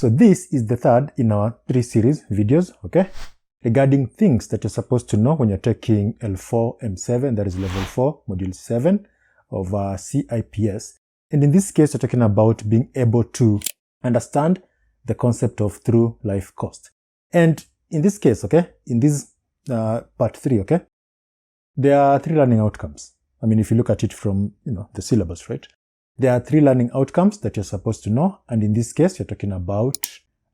So this is the third in our 3 series videos, okay, regarding things that you're supposed to know when you're taking L4M7, that is level 4, module 7 of CIPS. And in this case, we're talking about being able to understand the concept of through life cost. And in this case, okay, in this part 3, okay, there are 3 learning outcomes. I mean, if you look at it from, the syllabus, right? There are 3 learning outcomes that you're supposed to know. And in this case, you're talking about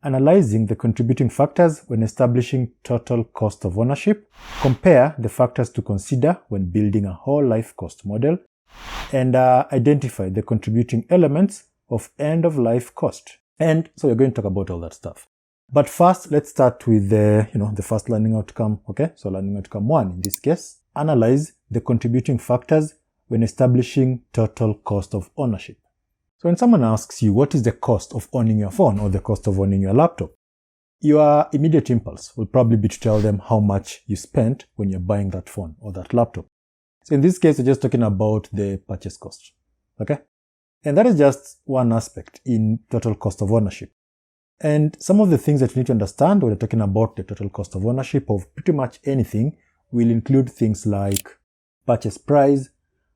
analyzing the contributing factors when establishing total cost of ownership, compare the factors to consider when building a whole life cost model, and identify the contributing elements of end-of-life cost. And so we're going to talk about all that stuff. But first, let's start with the, the first learning outcome, okay? So learning outcome 1, in this case, analyze the contributing factors when establishing total cost of ownership. So when someone asks you, what is the cost of owning your phone or the cost of owning your laptop? Your immediate impulse will probably be to tell them how much you spent when you're buying that phone or that laptop. So in this case, we're just talking about the purchase cost, okay? And that is just one aspect in total cost of ownership. And some of the things that you need to understand when you're talking about the total cost of ownership of pretty much anything will include things like purchase price,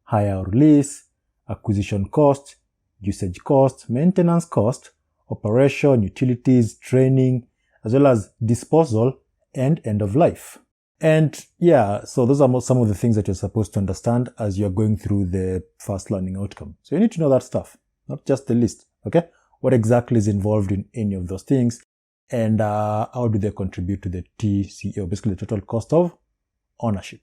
hire or lease, acquisition cost, usage cost, maintenance cost, operation, utilities, training, as well as disposal and end of life. And yeah, so those are some of the things that you're supposed to understand as you're going through the first learning outcome. So you need to know that stuff, not just the list, okay? What exactly is involved in any of those things, and how do they contribute to the TCO, basically the total cost of ownership.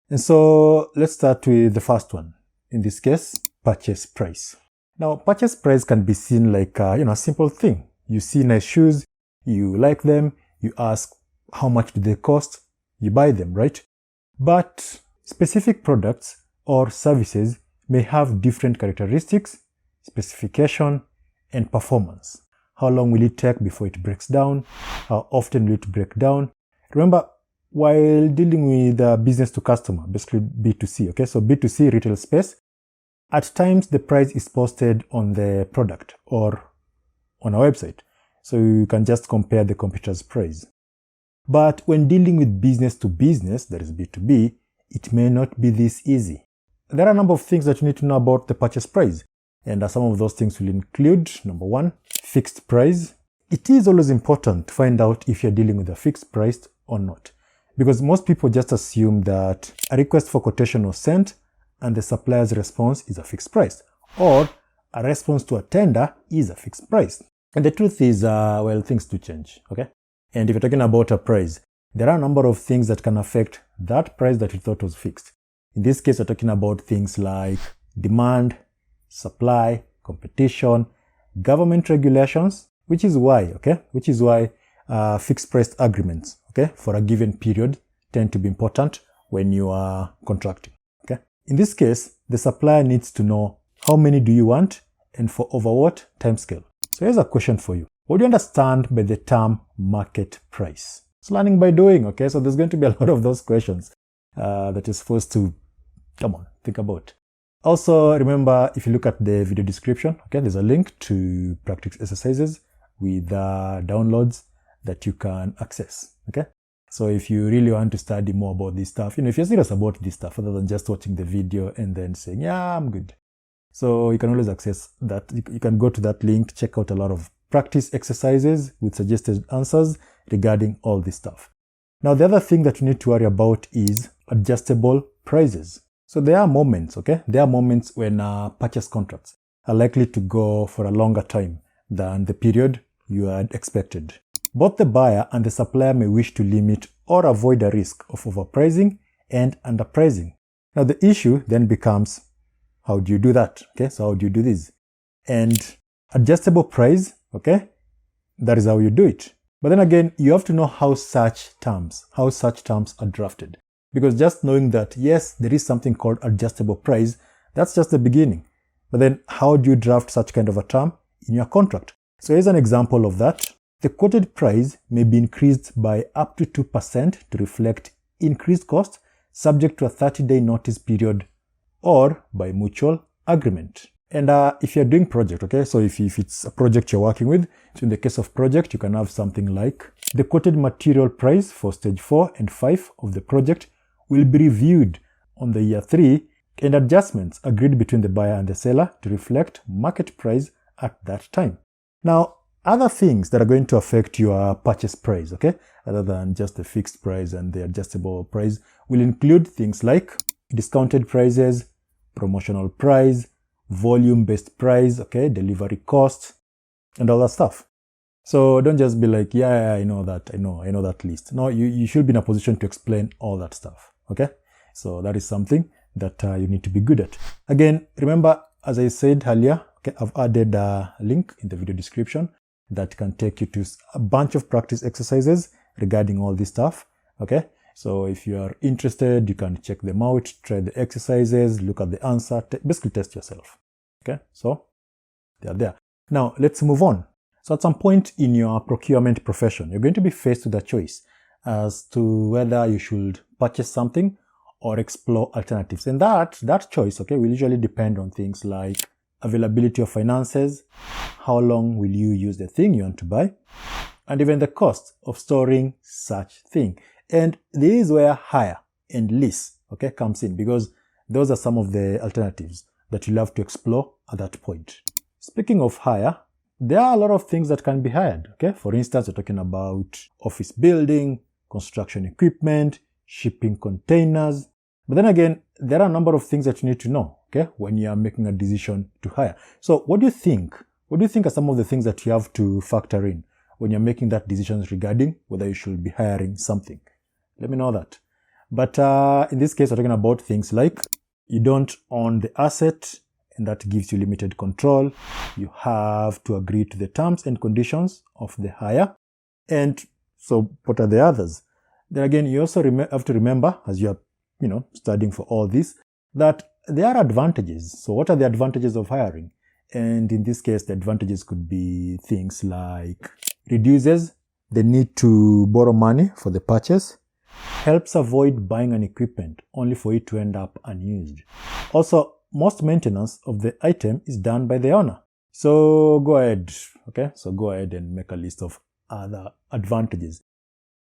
And so let's start with the first one. In this case, purchase price. Now, purchase price can be seen like a simple thing. You see nice shoes, you like them, you ask how much do they cost, you buy them, right? But specific products or services may have different characteristics, specification, and performance. How long will it take before it breaks down? How often will it break down? Remember, while dealing with business to customer, basically B2C, okay? So B2C retail space, at times the price is posted on the product or on a website. So you can just compare the competitor's price. But when dealing with business to business, that is B2B, it may not be this easy. There are a number of things that you need to know about the purchase price. And some of those things will include, number 1, fixed price. It is always important to find out if you're dealing with a fixed price or not. Because most people just assume that a request for quotation was sent and the supplier's response is a fixed price. Or a response to a tender is a fixed price. And the truth is, things do change, okay? And if you're talking about a price, there are a number of things that can affect that price that you thought was fixed. In this case, we're talking about things like demand, supply, competition, government regulations, which is why fixed price agreements, okay, for a given period tend to be important when you are contracting, okay? In this case, the supplier needs to know how many do you want and for over what timescale. So here's a question for you. What do you understand by the term market price? It's learning by doing, okay? So there's going to be a lot of those questions that you're supposed to, think about. Also, remember, if you look at the video description, okay, there's a link to practice exercises with downloads that you can access, okay? So if you really want to study more about this stuff, if you're serious about this stuff, other than just watching the video and then saying, yeah, I'm good. So you can always access that. You can go to that link, check out a lot of practice exercises with suggested answers regarding all this stuff. Now, the other thing that you need to worry about is adjustable prices. So there are moments, okay? There are moments when purchase contracts are likely to go for a longer time than the period you had expected. Both the buyer and the supplier may wish to limit or avoid a risk of overpricing and underpricing. Now, the issue then becomes, how do you do that? Okay, so how do you do this? And adjustable price, okay, that is how you do it. But then again, you have to know how such terms are drafted. Because just knowing that, yes, there is something called adjustable price, that's just the beginning. But then how do you draft such kind of a term in your contract? So here's an example of that. The quoted price may be increased by up to 2% to reflect increased cost, subject to a 30-day notice period, or by mutual agreement. And if you're doing project, okay, so if it's a project you're working with, so in the case of project, you can have something like the quoted material price for stage 4 and 5 of the project will be reviewed on the year 3 and adjustments agreed between the buyer and the seller to reflect market price at that time. Now, other things that are going to affect your purchase price, okay, other than just the fixed price and the adjustable price, will include things like discounted prices, promotional price, volume-based price, okay, delivery costs, and all that stuff. So don't just be like, yeah, I know that, I know that list. No, you should be in a position to explain all that stuff, okay? So that is something that you need to be good at. Again, remember, as I said earlier, okay, I've added a link in the video description that can take you to a bunch of practice exercises regarding all this stuff, okay? So if you are interested, you can check them out, try the exercises, look at the answer, basically test yourself. Okay, so they are there. Now let's move on. So at some point in your procurement profession, you're going to be faced with a choice as to whether you should purchase something or explore alternatives. And that choice, okay, will usually depend on things like availability of finances, how long will you use the thing you want to buy, and even the cost of storing such thing. And this is where hire and lease, okay, comes in, because those are some of the alternatives that you'll have to explore at that point. Speaking of hire, there are a lot of things that can be hired, okay? For instance, we're talking about office building, construction equipment, shipping containers. But then again, there are a number of things that you need to know, okay, when you are making a decision to hire. So what do you think? What do you think are some of the things that you have to factor in when you're making that decision regarding whether you should be hiring something? Let me know that. But in this case, we're talking about things like you don't own the asset, and that gives you limited control. You have to agree to the terms and conditions of the hire. And so what are the others? Then again, you also have to remember, as you are studying for all this, that there are advantages. So what are the advantages of hiring? And in this case, the advantages could be things like reduces the need to borrow money for the purchase, helps avoid buying an equipment only for it to end up unused. Also, most maintenance of the item is done by the owner. So go ahead, okay? So go ahead and make a list of other advantages.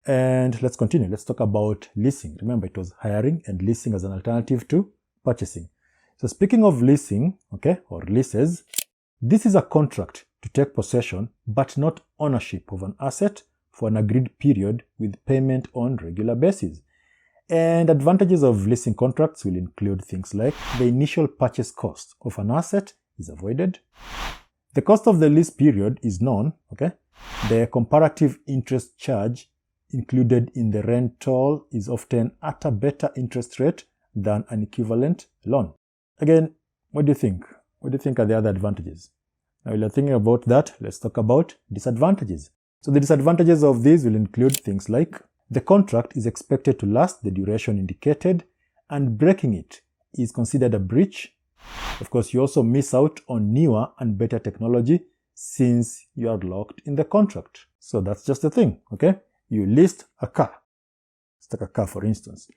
And let's continue. Let's talk about leasing. Remember, it was hiring and leasing as an alternative to purchasing. So speaking of leasing, okay, or leases, this is a contract to take possession but not ownership of an asset for an agreed period with payment on regular basis. And advantages of leasing contracts will include things like the initial purchase cost of an asset is avoided, the cost of the lease period is known, okay, the comparative interest charge included in the rental is often at a better interest rate than an equivalent loan. Again, what do you think? What do you think are the other advantages? Now, while you're thinking about that, let's talk about disadvantages. So the disadvantages of these will include things like the contract is expected to last the duration indicated, and breaking it is considered a breach. Of course, you also miss out on newer and better technology since you are locked in the contract. So that's just the thing, okay? You leased a car. Let's take a car, for instance.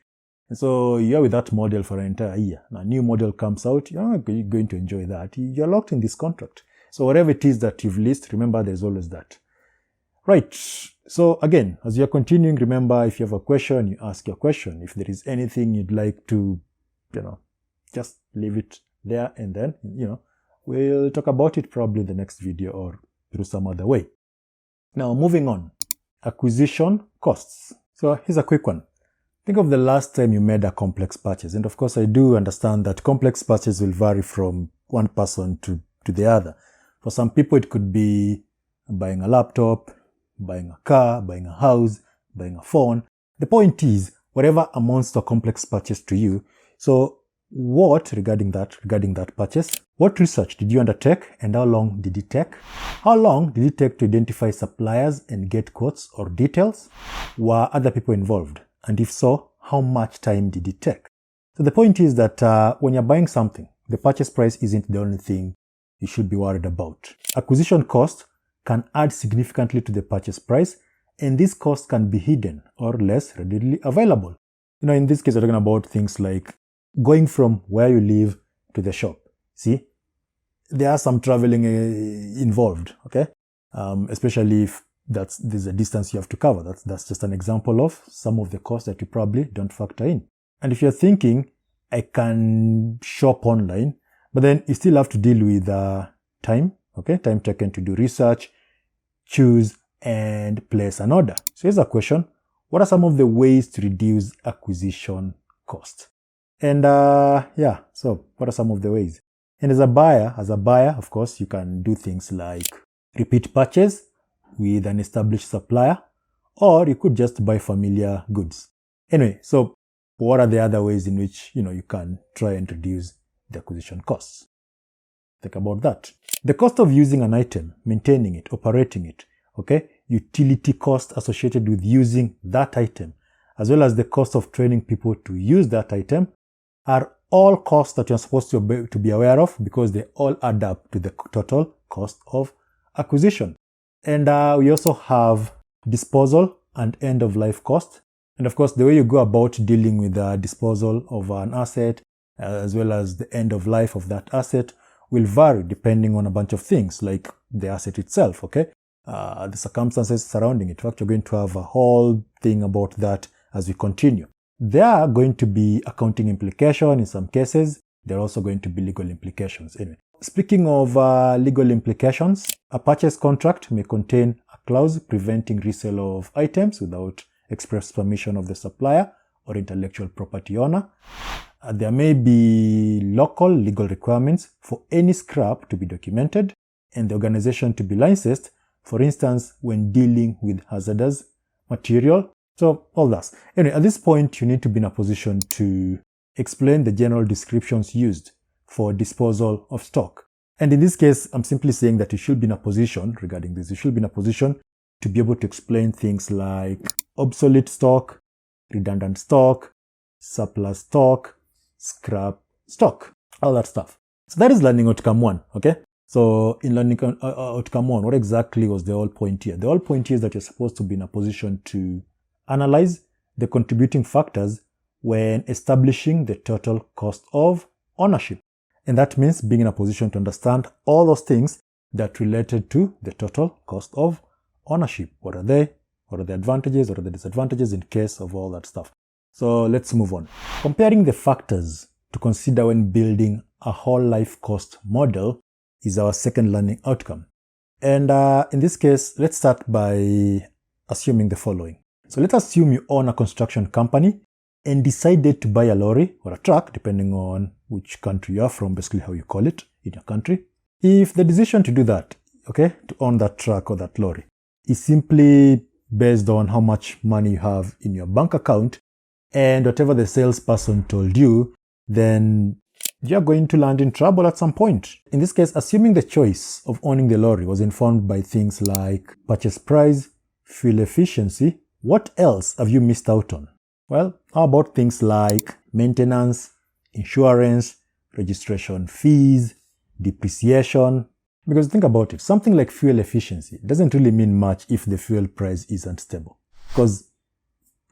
And so you're with that model for an entire year. Now, a new model comes out, you're not going to enjoy that. You're locked in this contract. So whatever it is that you've leased, remember there's always that. Right. So again, as you're continuing, remember, if you have a question, you ask your question. If there is anything you'd like to, just leave it there, and then, we'll talk about it probably in the next video or through some other way. Now, moving on. Acquisition costs. So here's a quick one. Think of the last time you made a complex purchase. And of course, I do understand that complex purchases will vary from one person to the other. For some people, it could be buying a laptop, buying a car, buying a house, buying a phone. The point is, whatever amounts to a complex purchase to you. So what, regarding that purchase, what research did you undertake and how long did it take? How long did it take to identify suppliers and get quotes or details? Were other people involved? And if so, how much time did it take? So the point is that when you're buying something, the purchase price isn't the only thing you should be worried about. Acquisition cost can add significantly to the purchase price, and this cost can be hidden or less readily available. In this case, we're talking about things like going from where you live to the shop. See, there are some traveling involved, okay? Especially if there's a distance you have to cover. That's just an example of some of the costs that you probably don't factor in. And if you're thinking, I can shop online, but then you still have to deal with time, okay? Time taken to do research, choose, and place an order. So here's a question. What are some of the ways to reduce acquisition cost? And so what are some of the ways? And as a buyer, of course, you can do things like repeat purchase with an established supplier, or you could just buy familiar goods. Anyway, so what are the other ways in which, you can try and reduce the acquisition costs? Think about that. The cost of using an item, maintaining it, operating it, okay? Utility cost associated with using that item, as well as the cost of training people to use that item, are all costs that you're supposed to be aware of, because they all add up to the total cost of acquisition. And we also have disposal and end-of-life cost. And of course, the way you go about dealing with the disposal of an asset, as well as the end of life of that asset, will vary depending on a bunch of things, like the asset itself, okay? The circumstances surrounding it. In fact, you're going to have a whole thing about that as we continue. There are going to be accounting implications in some cases. There are also going to be legal implications. Anyway, speaking of legal implications, a purchase contract may contain a clause preventing resale of items without express permission of the supplier or intellectual property owner. There may be local legal requirements for any scrap to be documented and the organization to be licensed, for instance, when dealing with hazardous material. So all that. Anyway, at this point, you need to be in a position to explain the general descriptions used for disposal of stock. And in this case, I'm simply saying that you should be in a position, regarding this, you should be in a position to be able to explain things like obsolete stock, redundant stock, surplus stock, scrap stock, all that stuff. So that is learning outcome 1, okay? So in learning outcome 1, what exactly was the whole point here? The whole point here is that you're supposed to be in a position to analyze the contributing factors when establishing the total cost of ownership. And that means being in a position to understand all those things that related to the total cost of ownership. What are they? What are the advantages? What are the disadvantages in case of all that stuff? So let's move on. Comparing the factors to consider when building a whole life cost model is our second learning outcome. And in this case, let's start by assuming the following. So let's assume you own a construction company and decided to buy a lorry or a truck, depending on which country you are from, basically how you call it in your country. If the decision to do that, okay, to own that truck or that lorry, is simply based on how much money you have in your bank account and whatever the salesperson told you, then you're going to land in trouble at some point. In this case, assuming the choice of owning the lorry was informed by things like purchase price, fuel efficiency, what else have you missed out on? Well, how about things like maintenance, insurance, registration fees, depreciation? Because think about it, something like fuel efficiency doesn't really mean much if the fuel price isn't stable. Because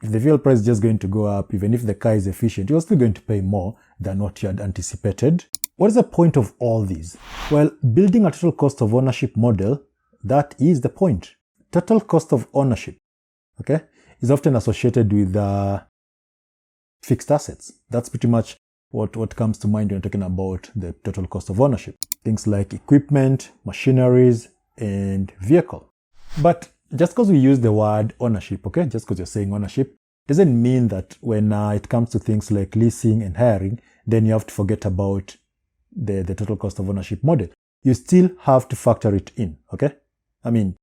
if the fuel price is just going to go up, even if the car is efficient, you're still going to pay more than what you had anticipated. What is the point of all these? Well, building a total cost of ownership model, that is the point. Total cost of ownership, okay, is often associated with fixed assets. That's pretty much what comes to mind when you're talking about the total cost of ownership. Things like equipment, machineries, and vehicle. But just because we use the word ownership, okay, just because you're saying ownership, doesn't mean that when it comes to things like leasing and hiring, then you have to forget about the total cost of ownership model. You still have to factor it in, okay? I mean,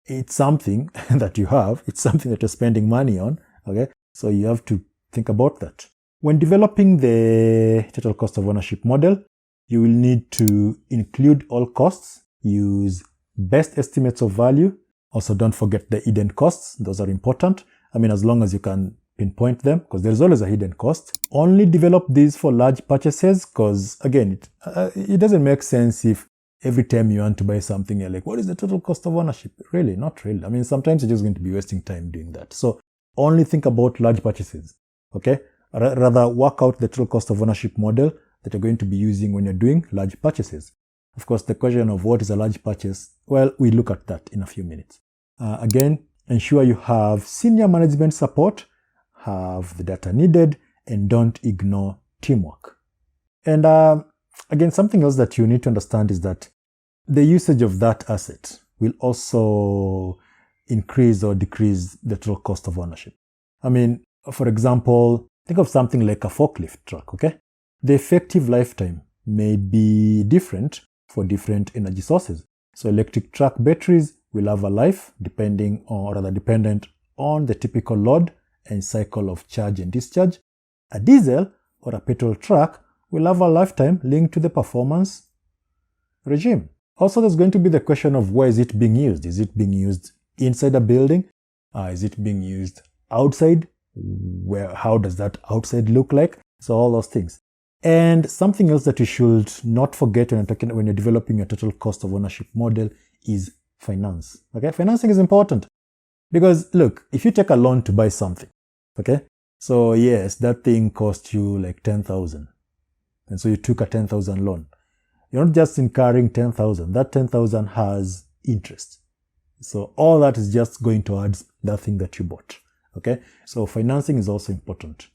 it's something that you have, it's something that you're spending money on, okay? So you have to think about that. When developing the total cost of ownership model, you will need to include all costs, use best estimates of value. Also, don't forget the hidden costs. Those are important. I mean, as long as you can pinpoint them, because there's always a hidden cost. Only develop these for large purchases, because again, it doesn't make sense if every time you want to buy something, you're like, what is the total cost of ownership? Really? Not really. I mean, sometimes you're just going to be wasting time doing that. So only think about large purchases, okay? Rather work out the total cost of ownership model that you're going to be using when you're doing large purchases. Of course, the question of what is a large purchase, well, we look at that in a few minutes. Again, ensure you have senior management support, have the data needed, and don't ignore teamwork. And again, something else that you need to understand is that the usage of that asset will also increase or decrease the total cost of ownership. I mean, for example, think of something like a forklift truck, okay? The effective lifetime may be different for different energy sources. So electric truck batteries will have a life dependent on the typical load and cycle of charge and discharge. A diesel or a petrol truck will have a lifetime linked to the performance regime. Also, there's going to be the question of where is it being used? Is it being used inside a building? Is it being used outside? How does that outside look like? So all those things. And something else that you should not forget when you're developing a total cost of ownership model is finance. Okay, financing is important because look, if you take a loan to buy something, okay, so yes, that thing cost you like 10,000, and so you took a 10,000 loan. You're not just incurring 10,000. That 10,000 has interest. So all that is just going towards that thing that you bought. Okay, so financing is also important.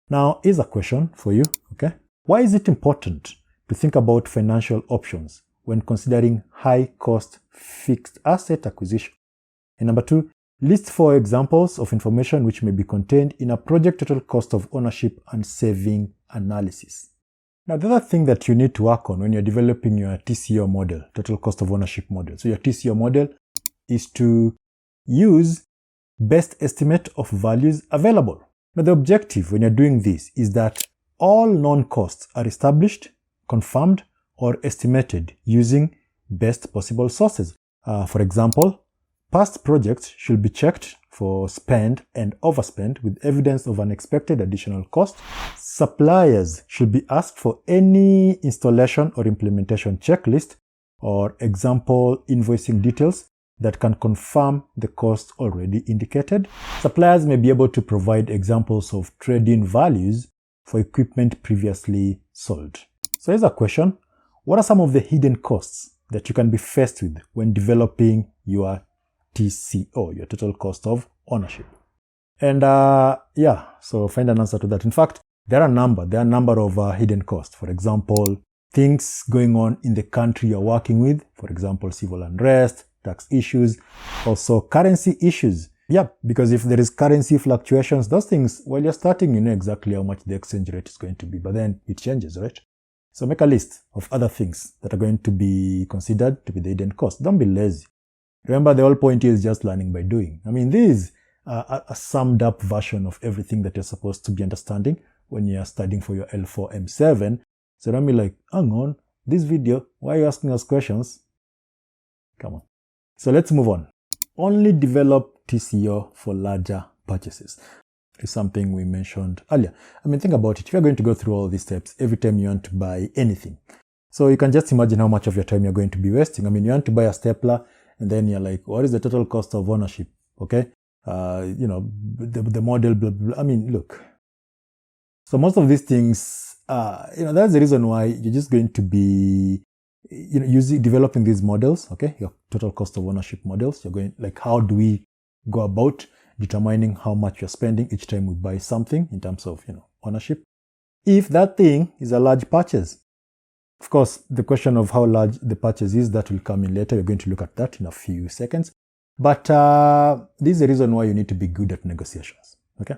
Now, here's a question for you. Okay, why is it important to think about financial options when considering high-cost fixed asset acquisition? And number two, list 4 examples of information which may be contained in a project total cost of ownership and saving analysis. Now, the other thing that you need to work on when you're developing your TCO model, total cost of ownership model. So your TCO model is to use best estimate of values available. Now, the objective when you're doing this is that all known costs are established, confirmed, or estimated using best possible sources. For example, past projects should be checked for spend and overspend with evidence of an expected additional cost. Suppliers should be asked for any installation or implementation checklist or example invoicing details that can confirm the cost already indicated. Suppliers may be able to provide examples of trade-in values for equipment previously sold. So here's a question. What are some of the hidden costs that you can be faced with when developing your TCO, your total cost of ownership? And so find an answer to that. In fact, there are a number of hidden costs. For example, things going on in the country you're working with, for example, civil unrest, tax issues, also currency issues. Yeah, because if there is currency fluctuations, those things, while you're starting, you know exactly how much the exchange rate is going to be, but then it changes, right? So make a list of other things that are going to be considered to be the hidden cost. Don't be lazy. Remember, the whole point is just learning by doing. I mean, this is a summed up version of everything that you're supposed to be understanding when you're studying for your L4M7. So don't be like, hang on, this video, why are you asking us questions? Come on. So let's move on. Only develop TCO for larger purchases. Is something we mentioned earlier. I mean, think about it. If you're going to go through all these steps every time you want to buy anything, so you can just imagine how much of your time you're going to be wasting. I mean, you want to buy a stapler, and then you're like, what is the total cost of ownership? Okay, the model, blah, blah, blah. I mean, look. So most of these things, that's the reason why you're just going to be, developing these models. Okay, your total cost of ownership models. You're going like, how do we go about determining how much you're spending each time we buy something in terms of, ownership. If that thing is a large purchase, of course, the question of how large the purchase is, that will come in later. We're going to look at that in a few seconds. But this is the reason why you need to be good at negotiations, okay?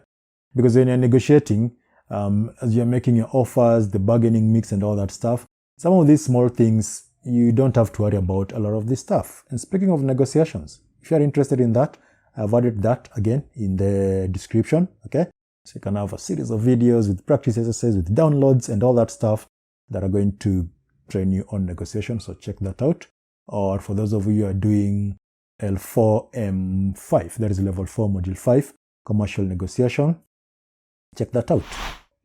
Because when you're negotiating, as you're making your offers, the bargaining mix and all that stuff, some of these small things, you don't have to worry about a lot of this stuff. And speaking of negotiations, if you're interested in that, I've added that again in the description, okay? So you can have a series of videos with practice exercises, with downloads and all that stuff that are going to train you on negotiation. So check that out. Or for those of you who are doing L4M5, that is level 4, module 5, commercial negotiation, check that out.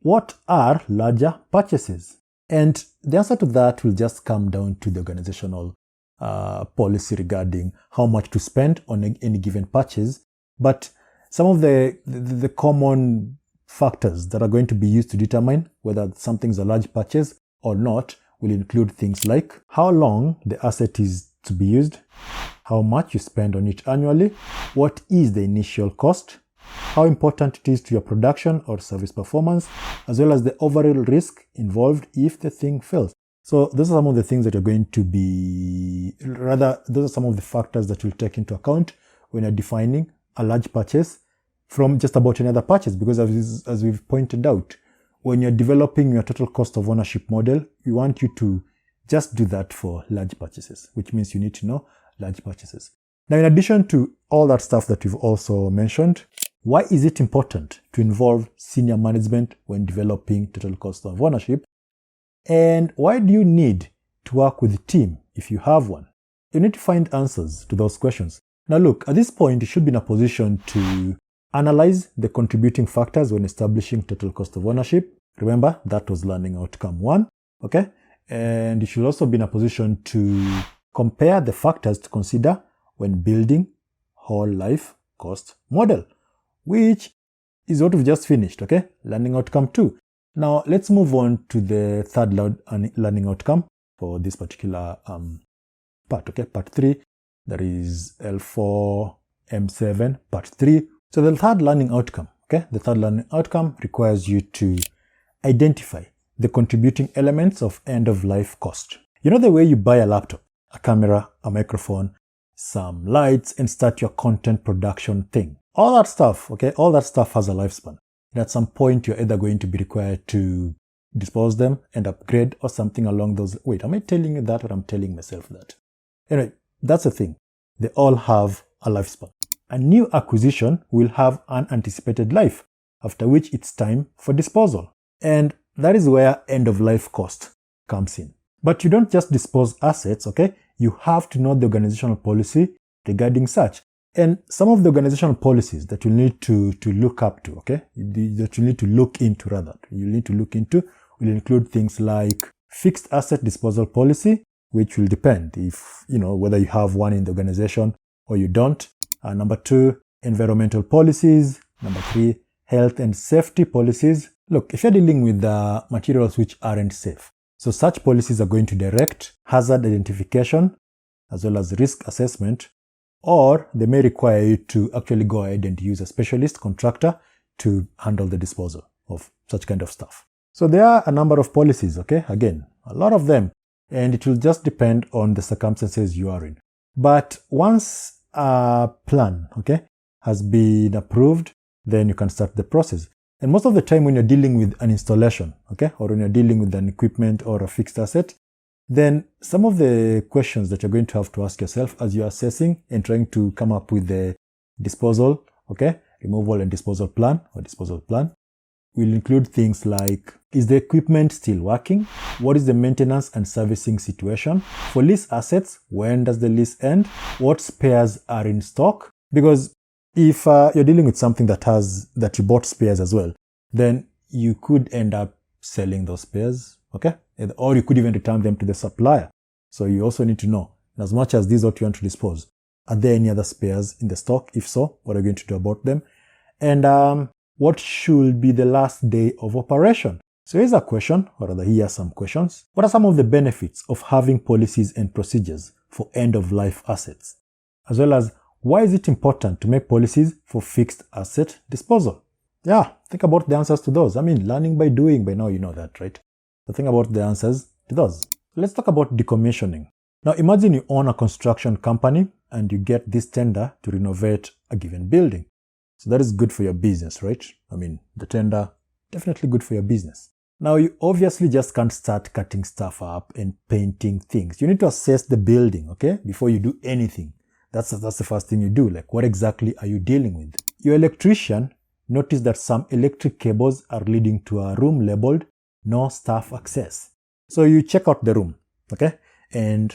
What are larger purchases? And the answer to that will just come down to the organizational policy regarding how much to spend on any given purchase. But some of the common factors that are going to be used to determine whether something's a large purchase or not will include things like how long the asset is to be used, how much you spend on it annually, what is the initial cost, how important it is to your production or service performance, as well as the overall risk involved if the thing fails. So those are some of the things that you're going to be, those are some of the factors that you'll take into account when you're defining a large purchase from just about any other purchase, because as we've pointed out, when you're developing your total cost of ownership model, we want you to just do that for large purchases, which means you need to know large purchases. Now, in addition to all that stuff that we've also mentioned, why is it important to involve senior management when developing total cost of ownership? And why do you need to work with a team if you have one? You need to find answers to those questions. Now look, at this point, you should be in a position to analyze the contributing factors when establishing total cost of ownership. Remember, that was learning outcome 1, okay? And you should also be in a position to compare the factors to consider when building whole life cost model, which is what we've just finished, okay? Learning outcome 2. Now, let's move on to the third learning outcome for this particular part, okay? Part 3, that is L4M7 part 3. So the third learning outcome, okay? The third learning outcome requires you to identify the contributing elements of end-of-life cost. You know the way you buy a laptop, a camera, a microphone, some lights, and start your content production thing. All that stuff, okay? All that stuff has a lifespan. And at some point, you're either going to be required to dispose them and upgrade or something along those. Wait, am I telling you that or I'm telling myself that? Anyway, that's the thing. They all have a lifespan. A new acquisition will have an anticipated life, after which it's time for disposal. And that is where end-of-life cost comes in. But you don't just dispose assets, okay? You have to know the organizational policy regarding such. And some of the organizational policies that you need to look up to, okay? That you need to look into rather. You need to look into will include things like fixed asset disposal policy, which will depend if, whether you have one in the organization or you don't. Number 2, environmental policies. Number 3, health and safety policies. Look, if you're dealing with materials which aren't safe, so such policies are going to direct hazard identification as well as risk assessment, or they may require you to actually go ahead and use a specialist contractor to handle the disposal of such kind of stuff. So there are a number of policies, okay? Again, a lot of them, and it will just depend on the circumstances you are in. But once a plan, okay, has been approved, then you can start the process. And most of the time when you're dealing with an installation, okay, or when you're dealing with an equipment or a fixed asset, then some of the questions that you're going to have to ask yourself as you're assessing and trying to come up with the disposal, okay, removal and disposal plan will include things like, is the equipment still working? What is the maintenance and servicing situation? For lease assets, when does the lease end? What spares are in stock? Because if you're dealing with something that you bought spares as well, then you could end up selling those spares, okay? Or you could even return them to the supplier. So you also need to know, as much as this is what you want to dispose, are there any other spares in the stock? If so, what are you going to do about them? And what should be the last day of operation? So here's a question, or rather here are some questions. What are some of the benefits of having policies and procedures for end-of-life assets? As well as, why is it important to make policies for fixed asset disposal? Yeah, think about the answers to those. I mean, learning by doing, by now you know that, right? So think about the answers to those. Let's talk about decommissioning. Now imagine you own a construction company and you get this tender to renovate a given building. So that is good for your business, right? I mean, the tender, definitely good for your business. Now you obviously just can't start cutting stuff up and painting things. You need to assess the building, okay? Before you do anything. That's the first thing you do. Like, what exactly are you dealing with? Your electrician noticed that some electric cables are leading to a room labeled no staff access. So you check out the room, okay? And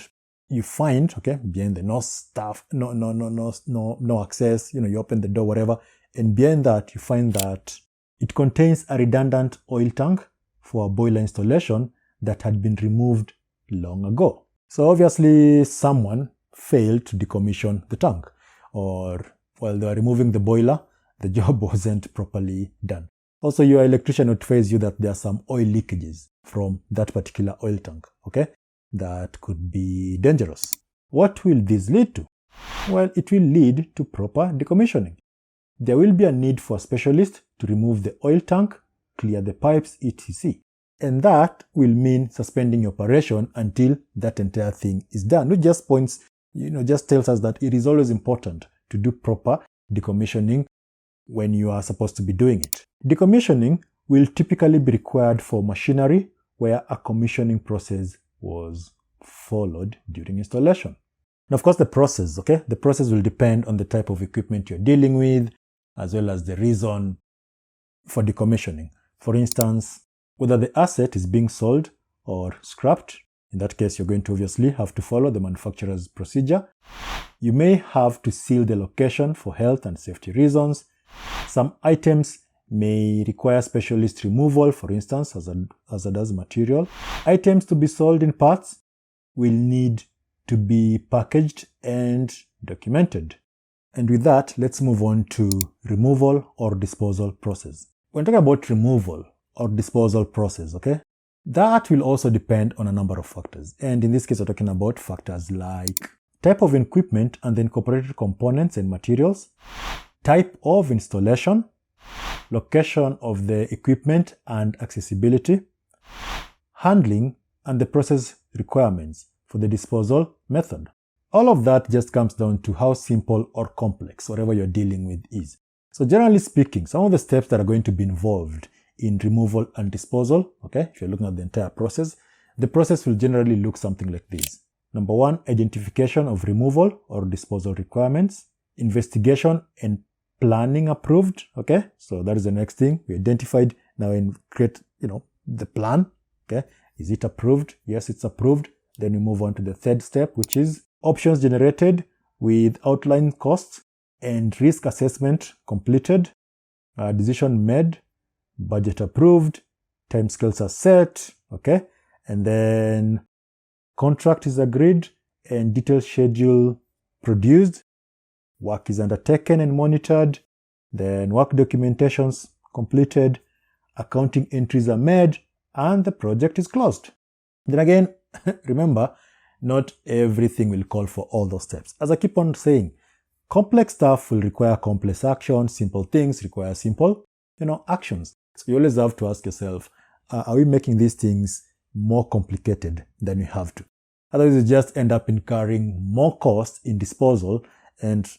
you find, okay, behind the no staff, no access, you open the door, whatever. And behind that, you find that it contains a redundant oil tank for a boiler installation that had been removed long ago. So obviously someone failed to decommission the tank, or while they were removing the boiler, the job wasn't properly done. Also, your electrician notifies you that there are some oil leakages from that particular oil tank, okay? That could be dangerous. What will this lead to? Well, it will lead to proper decommissioning. There will be a need for a specialist to remove the oil tank, clear the pipes, etc. And that will mean suspending operation until that entire thing is done. Which just points, just tells us that it is always important to do proper decommissioning when you are supposed to be doing it. Decommissioning will typically be required for machinery where a commissioning process was followed during installation. Now, of course, the process will depend on the type of equipment you're dealing with, as well as the reason for decommissioning. For instance, whether the asset is being sold or scrapped. In that case, you're going to obviously have to follow the manufacturer's procedure. You may have to seal the location for health and safety reasons. Some items may require specialist removal, for instance, hazardous material. Items to be sold in parts will need to be packaged and documented. And with that, let's move on to removal or disposal process. When talking about removal or disposal process, okay, that will also depend on a number of factors. And in this case, we're talking about factors like type of equipment and the incorporated components and materials, type of installation, location of the equipment and accessibility, handling, and the process requirements for the disposal method. All of that just comes down to how simple or complex whatever you're dealing with is. So generally speaking, some of the steps that are going to be involved in removal and disposal, okay, if you're looking at the entire process, the process will generally look something like this. Number one, identification of removal or disposal requirements, investigation and planning approved, okay, so that is the next thing. We identified, now in create, the plan, okay, is it approved? Yes, it's approved. Then we move on to the third step, which is options generated with outline costs and risk assessment completed, decision made, budget approved, timescales are set, okay, and then contract is agreed and detailed schedule produced, work is undertaken and monitored, then work documentations completed, accounting entries are made, and the project is closed. Then again, remember, not everything will call for all those steps. As I keep on saying, complex stuff will require complex actions, simple things require simple, actions. So you always have to ask yourself, are we making these things more complicated than we have to? Otherwise, you just end up incurring more costs in disposal, and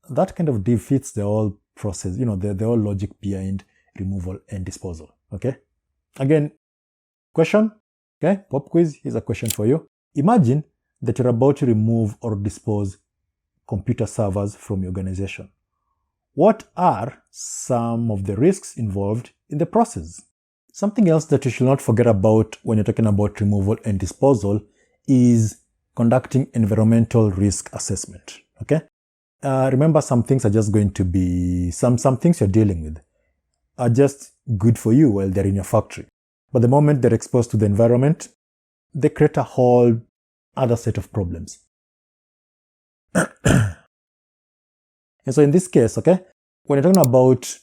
that kind of defeats the whole process, the whole logic behind removal and disposal, okay? Again, question, okay, pop quiz, here's a question for you. Imagine that you're about to remove or dispose computer servers from your organization. What are some of the risks involved in the process? Something else that you should not forget about when you're talking about removal and disposal is conducting environmental risk assessment, okay? Remember, some things are just going to be, some things you're dealing with are just good for you while they're in your factory. But the moment they're exposed to the environment, they create a whole other set of problems. And so in this case, okay, when you're talking about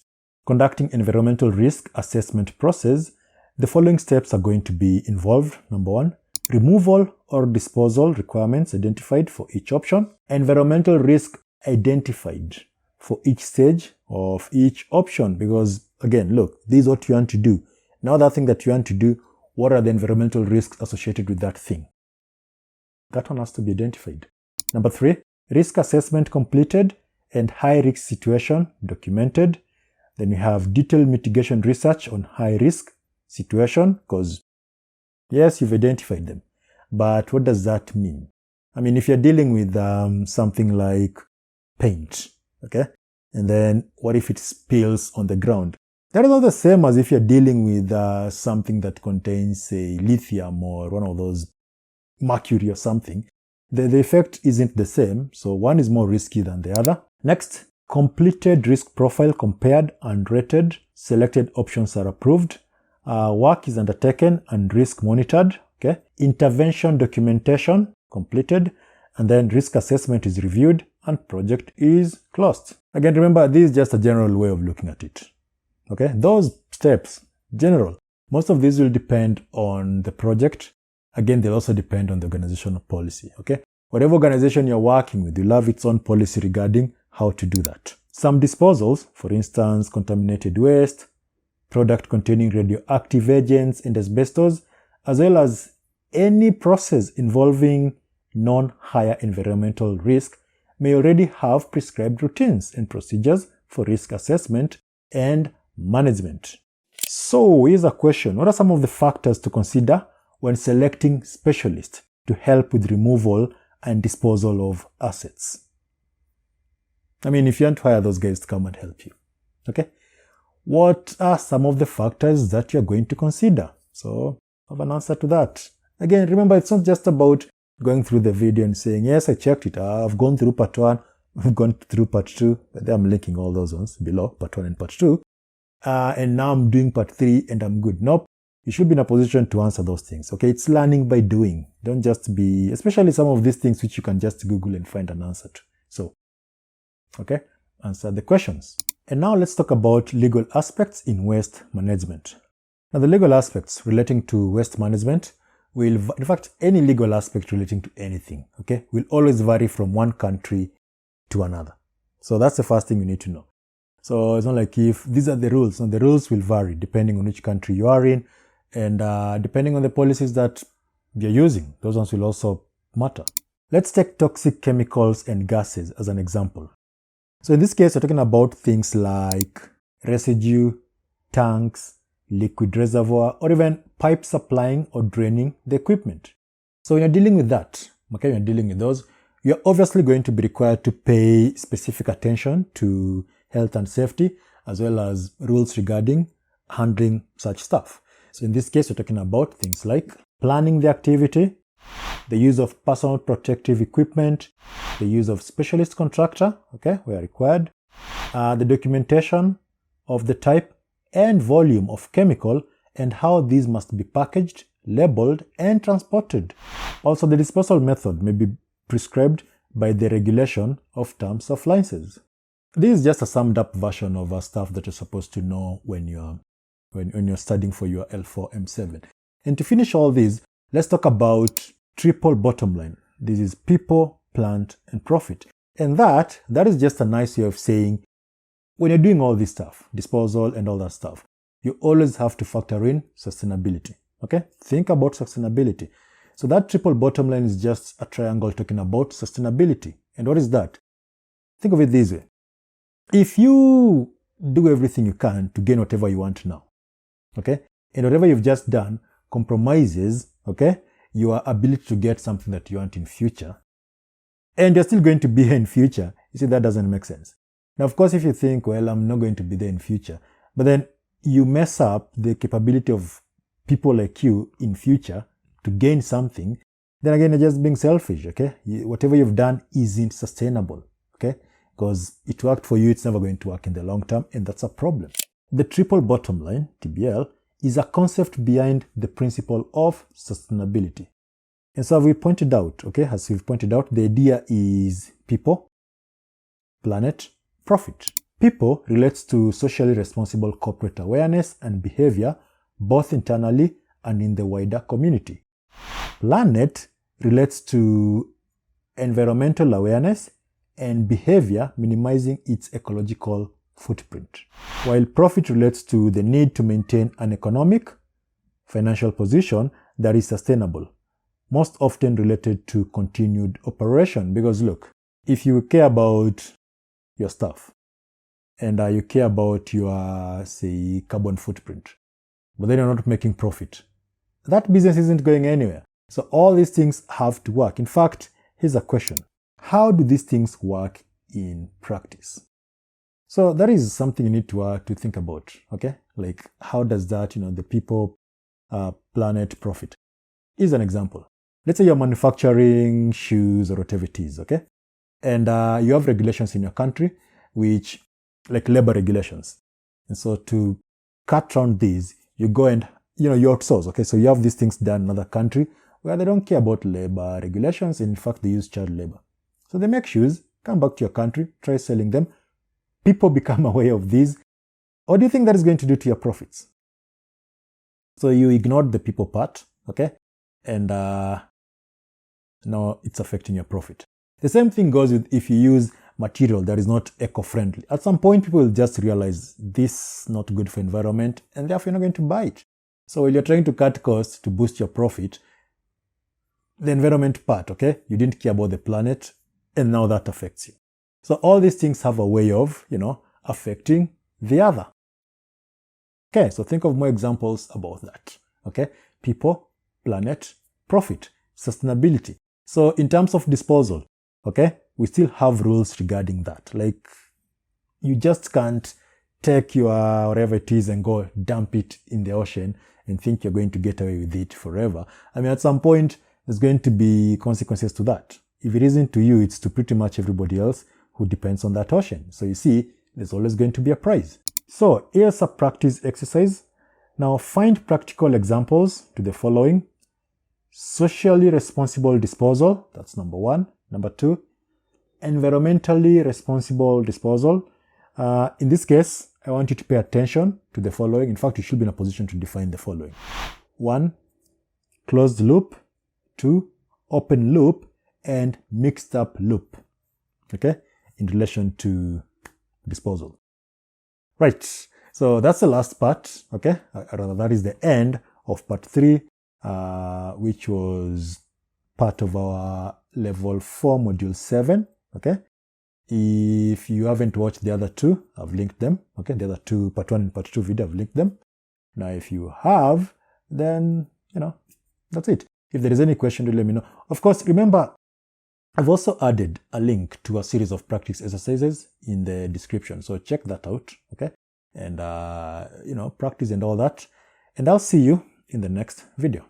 conducting environmental risk assessment process, the following steps are going to be involved. Number one, removal or disposal requirements identified for each option, environmental risk identified for each stage of each option. Because again, look, this is what you want to do. Now that thing that you want to do, what are the environmental risks associated with that thing? That one has to be identified. Number three, risk assessment completed and high risk situation documented. Then we have detailed mitigation research on high risk situation, because yes, you've identified them, but what does that mean? I mean, if you're dealing with something like paint, okay, and then what if it spills on the ground? That is not the same as if you're dealing with something that contains, say, lithium or one of those mercury or something. The effect isn't the same, so one is more risky than the other. Next, completed risk profile compared and rated. Selected options are approved. Work is undertaken and risk monitored. Okay. Intervention documentation completed. And then risk assessment is reviewed and project is closed. Again, remember, this is just a general way of looking at it. Okay. Those steps, general. Most of these will depend on the project. Again, they'll also depend on the organizational policy, okay? Whatever organization you're working with, you'll have its own policy regarding how to do that. Some disposals, for instance, contaminated waste, product containing radioactive agents and asbestos, as well as any process involving non-higher environmental risk, may already have prescribed routines and procedures for risk assessment and management. So here's a question. What are some of the factors to consider when selecting specialists to help with removal and disposal of assets? I mean, if you want to hire those guys to come and help you, okay? What are some of the factors that you're going to consider? So have an answer to that. Again, remember, it's not just about going through the video and saying, yes, I checked it. I've gone through part 1, I've gone through part 2. But I'm linking all those ones below, part 1 and part 2. And now I'm doing part 3 and I'm good. Nope. You should be in a position to answer those things. Okay, it's learning by doing. Don't just be, especially some of these things which you can just Google and find an answer to. So, okay, answer the questions. And now let's talk about legal aspects in waste management. Now, the legal aspects relating to waste management will, in fact, any legal aspect relating to anything, okay, will always vary from one country to another. So that's the first thing you need to know. So it's not like if these are the rules. No, the rules will vary depending on which country you are in and depending on the policies that you're using. Those ones will also matter. Let's take toxic chemicals and gases as an example. So in this case, we're talking about things like residue, tanks, liquid reservoir, or even pipe supplying or draining the equipment. So when you're dealing with that, okay, when you're dealing with those, you're obviously going to be required to pay specific attention to health and safety, as well as rules regarding handling such stuff. So in this case, we're talking about things like planning the activity, the use of personal protective equipment, the use of specialist contractor, okay, where required, the documentation of the type and volume of chemical and how these must be packaged, labeled, and transported. Also, the disposal method may be prescribed by the regulation of terms of license. This is just a summed up version of stuff that you're supposed to know when you're studying for your L4M7. And to finish all these, let's talk about triple bottom line. This is people, plant, and profit. And that is just a nice way of saying when you're doing all this stuff, disposal and all that stuff, you always have to factor in sustainability. Okay? Think about sustainability. So that triple bottom line is just a triangle talking about sustainability. And what is that? Think of it this way. If you do everything you can to gain whatever you want now, okay, and whatever you've just done compromises, okay, your ability to get something that you want in future, and you're still going to be here in future, you see, that doesn't make sense. Now, of course, if you think, well, I'm not going to be there in future, but then you mess up the capability of people like you in future to gain something, then again, you're just being selfish, okay? Whatever you've done isn't sustainable, okay? Because it worked for you, it's never going to work in the long term, and that's a problem. The triple bottom line, TBL, is a concept behind the principle of sustainability. And so we pointed out, okay, as we've pointed out, the idea is people, planet, profit. People relates to socially responsible corporate awareness and behavior, both internally and in the wider community. Planet relates to environmental awareness and behavior minimizing its ecological footprint. While profit relates to the need to maintain an economic, financial position that is sustainable, most often related to continued operation. Because look, if you care about your stuff and you care about your, say, carbon footprint, but then you're not making profit, that business isn't going anywhere. So all these things have to work. In fact, here's a question. How do these things work in practice? So that is something you need to think about, okay? Like, how does that, the people, planet, profit? Here's an example. Let's say you're manufacturing shoes or whatever it is, okay? And you have regulations in your country, which, like labor regulations. And so to cut around these, you go and, you outsource, okay? So you have these things done in another country where they don't care about labor regulations. In fact, they use child labor. So they make shoes, come back to your country, try selling them. People become aware of these. what do you think that is going to do to your profits? So you ignored the people part, okay? And now it's affecting your profit. The same thing goes with if you use material that is not eco-friendly. At some point, people will just realize this is not good for environment, and therefore you're not going to buy it. So while you're trying to cut costs to boost your profit, the environment part, okay, you didn't care about the planet, and now that affects you. So all these things have a way of, affecting the other. Okay, so think of more examples about that. Okay, people, planet, profit, sustainability. So in terms of disposal, okay, we still have rules regarding that. Like, you just can't take your whatever it is and go dump it in the ocean and think you're going to get away with it forever. I mean, at some point, there's going to be consequences to that. If it isn't to you, it's to pretty much everybody else who depends on that ocean. So you see, there's always going to be a price. So here's a practice exercise. Now find practical examples to the following. Socially responsible disposal, that's number 1. Number 2, environmentally responsible disposal. In this case, I want you to pay attention to the following. In fact, you should be in a position to define the following. 1, closed loop. 2, open loop. And mixed up loop, okay, in relation to disposal. Right, so that's the last part, okay, that is the end of part 3, which was part of our level 4 module 7, okay. If you haven't watched the other 2, I've linked them, okay, the other 2, part 1 and part 2 video, I've linked them. Now if you have, then, that's it. If there is any question, do let me know. Of course, remember, I've also added a link to a series of practice exercises in the description. So check that out, okay? And, practice and all that. And I'll see you in the next video.